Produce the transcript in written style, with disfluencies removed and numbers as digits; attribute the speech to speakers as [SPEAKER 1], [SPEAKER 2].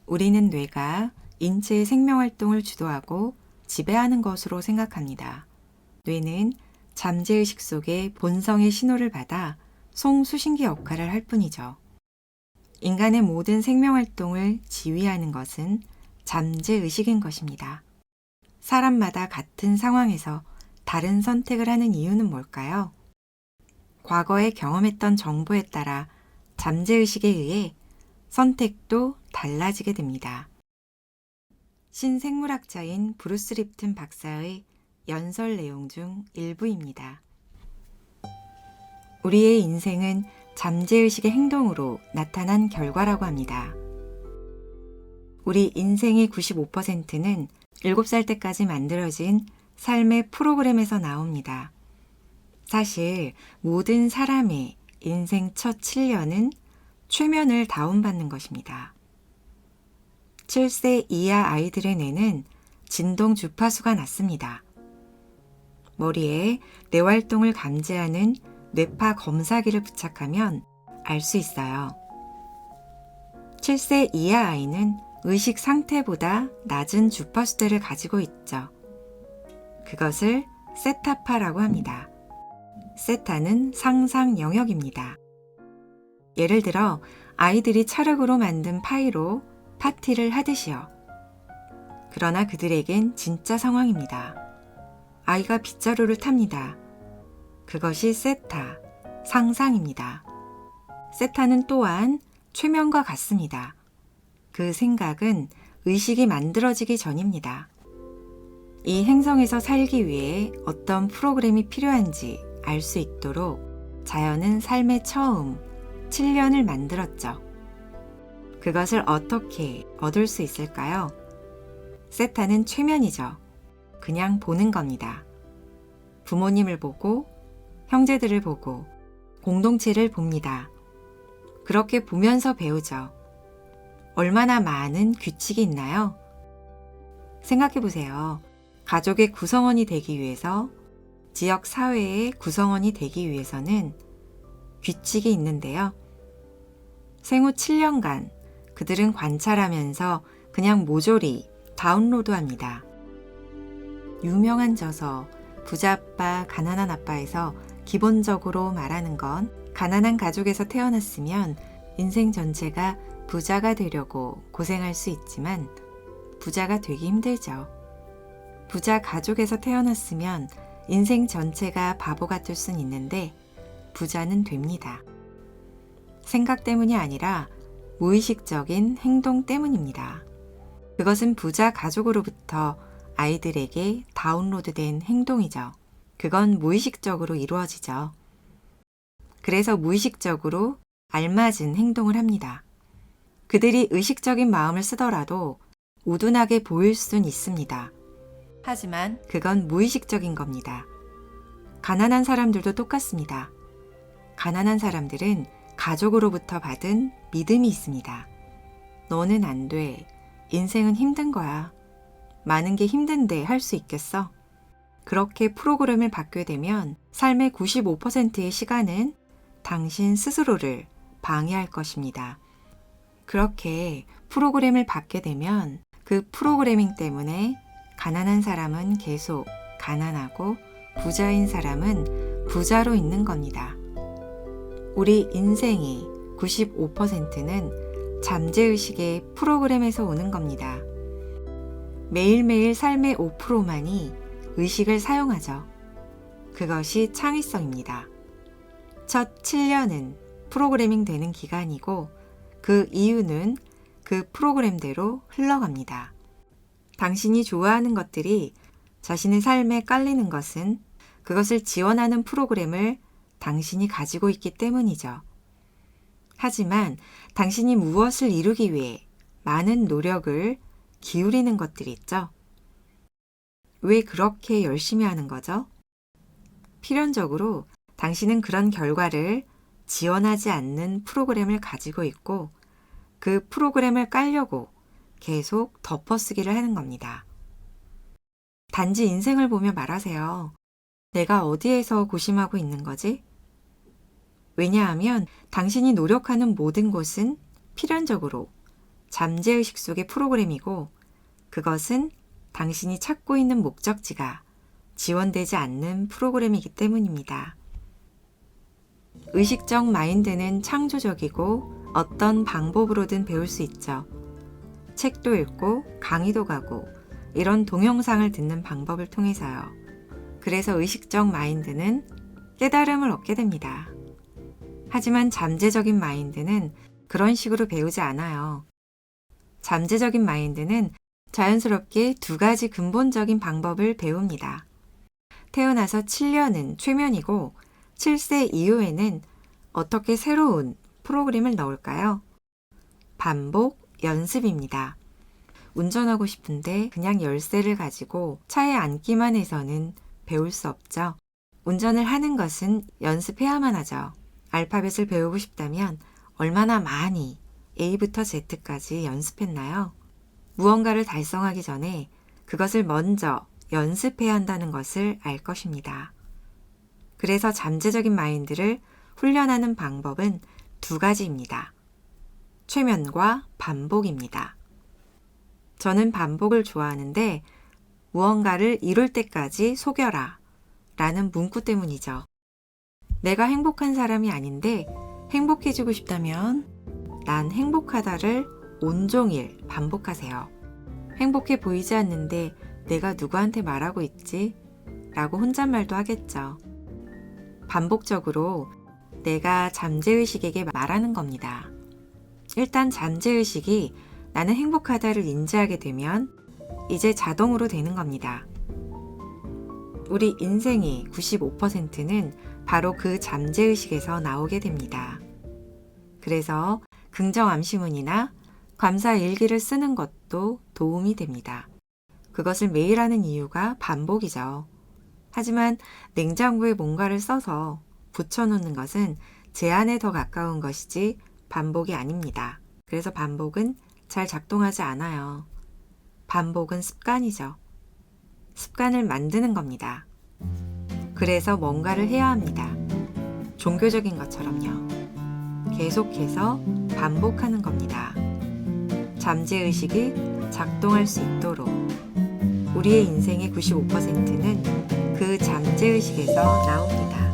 [SPEAKER 1] 우리는 뇌가 인체의 생명활동을 주도하고 지배하는 것으로 생각합니다. 뇌는 잠재의식 속에 본성의 신호를 받아 송수신기 역할을 할 뿐이죠. 인간의 모든 생명활동을 지휘하는 것은 잠재의식인 것입니다. 사람마다 같은 상황에서 다른 선택을 하는 이유는 뭘까요? 과거에 경험했던 정보에 따라 잠재의식에 의해 선택도 달라지게 됩니다. 신생물학자인 브루스 립튼 박사의 연설 내용 중 일부입니다. 우리의 인생은 잠재의식의 행동으로 나타난 결과라고 합니다. 우리 인생의 95%는 7살 때까지 만들어진 삶의 프로그램에서 나옵니다. 사실 모든 사람의 인생 첫 7년은 최면을 다운받는 것입니다. 7세 이하 아이들의 뇌는 진동 주파수가 낮습니다. 머리에 뇌활동을 감지하는 뇌파 검사기를 부착하면 알 수 있어요. 7세 이하 아이는 의식 상태보다 낮은 주파수대를 가지고 있죠. 그것을 세타파라고 합니다. 세타는 상상 영역입니다. 예를 들어 아이들이 찰흙으로 만든 파이로 파티를 하듯이요. 그러나 그들에겐 진짜 상황입니다. 아이가 빗자루를 탑니다. 그것이 세타, 상상입니다. 세타는 또한 최면과 같습니다. 그 생각은 의식이 만들어지기 전입니다. 이 행성에서 살기 위해 어떤 프로그램이 필요한지 알 수 있도록 자연은 삶의 처음 7년을 만들었죠. 그것을 어떻게 얻을 수 있을까요? 세타는 최면이죠. 그냥 보는 겁니다. 부모님을 보고, 형제들을 보고, 공동체를 봅니다. 그렇게 보면서 배우죠. 얼마나 많은 규칙이 있나요? 생각해 보세요. 가족의 구성원이 되기 위해서, 지역 사회의 구성원이 되기 위해서는 규칙이 있는데요. 생후 7년간 그들은 관찰하면서 그냥 모조리 다운로드합니다. 유명한 저서 부자아빠, 가난한 아빠에서 기본적으로 말하는 건 가난한 가족에서 태어났으면 인생 전체가 부자가 되려고 고생할 수 있지만 부자가 되기 힘들죠. 부자 가족에서 태어났으면 인생 전체가 바보 같을 순 있는데 부자는 됩니다. 생각 때문이 아니라 무의식적인 행동 때문입니다. 그것은 부자 가족으로부터 아이들에게 다운로드된 행동이죠. 그건 무의식적으로 이루어지죠. 그래서 무의식적으로 알맞은 행동을 합니다. 그들이 의식적인 마음을 쓰더라도 우둔하게 보일 순 있습니다. 하지만 그건 무의식적인 겁니다. 가난한 사람들도 똑같습니다. 가난한 사람들은 가족으로부터 받은 믿음이 있습니다. 너는 안 돼. 인생은 힘든 거야. 많은 게 힘든데 할 수 있겠어? 그렇게 프로그램을 받게 되면 삶의 95%의 시간은 당신 스스로를 방해할 것입니다. 그렇게 프로그램을 받게 되면 그 프로그래밍 때문에 가난한 사람은 계속 가난하고 부자인 사람은 부자로 있는 겁니다. 우리 인생의 95%는 잠재의식의 프로그램에서 오는 겁니다. 매일매일 삶의 5%만이 의식을 사용하죠. 그것이 창의성입니다. 첫 7년은 프로그래밍 되는 기간이고 그 이유는 그 프로그램대로 흘러갑니다. 당신이 좋아하는 것들이 자신의 삶에 깔리는 것은 그것을 지원하는 프로그램을 당신이 가지고 있기 때문이죠. 하지만 당신이 무엇을 이루기 위해 많은 노력을 기울이는 것들이 있죠. 왜 그렇게 열심히 하는 거죠? 필연적으로 당신은 그런 결과를 지원하지 않는 프로그램을 가지고 있고 그 프로그램을 깔려고 계속 덮어쓰기를 하는 겁니다. 단지 인생을 보며 말하세요. 내가 어디에서 고심하고 있는 거지? 왜냐하면 당신이 노력하는 모든 곳은 필연적으로 잠재의식 속의 프로그램이고 그것은 당신이 찾고 있는 목적지가 지원되지 않는 프로그램이기 때문입니다. 의식적 마인드는 창조적이고 어떤 방법으로든 배울 수 있죠. 책도 읽고 강의도 가고 이런 동영상을 듣는 방법을 통해서요. 그래서 의식적 마인드는 깨달음을 얻게 됩니다. 하지만 잠재적인 마인드는 그런 식으로 배우지 않아요. 잠재적인 마인드는 자연스럽게 두 가지 근본적인 방법을 배웁니다. 태어나서 7년은 최면이고 7세 이후에는 어떻게 새로운 프로그램을 넣을까요? 반복, 연습입니다. 운전하고 싶은데 그냥 열쇠를 가지고 차에 앉기만 해서는 배울 수 없죠. 운전을 하는 것은 연습해야만 하죠. 알파벳을 배우고 싶다면 얼마나 많이 A부터 Z까지 연습했나요? 무언가를 달성하기 전에 그것을 먼저 연습해야 한다는 것을 알 것입니다. 그래서 잠재적인 마인드를 훈련하는 방법은 두 가지입니다. 최면과 반복입니다. 저는 반복을 좋아하는데 무언가를 이룰 때까지 속여라 라는 문구 때문이죠. 내가 행복한 사람이 아닌데 행복해지고 싶다면 난 행복하다를 온종일 반복하세요. 행복해 보이지 않는데 내가 누구한테 말하고 있지? 라고 혼잣말도 하겠죠. 반복적으로 내가 잠재의식에게 말하는 겁니다. 일단 잠재의식이 나는 행복하다를 인지하게 되면 이제 자동으로 되는 겁니다. 우리 인생의 95%는 바로 그 잠재의식에서 나오게 됩니다. 그래서 긍정 암시문이나 감사 일기를 쓰는 것도 도움이 됩니다. 그것을 매일 하는 이유가 반복이죠. 하지만 냉장고에 뭔가를 써서 붙여놓는 것은 제안에 더 가까운 것이지 반복이 아닙니다. 그래서 반복은 잘 작동하지 않아요. 반복은 습관이죠. 습관을 만드는 겁니다. 그래서 뭔가를 해야 합니다. 종교적인 것처럼요. 계속해서 반복하는 겁니다. 잠재의식이 작동할 수 있도록 우리의 인생의 95%는 그 잠재의식에서 나옵니다.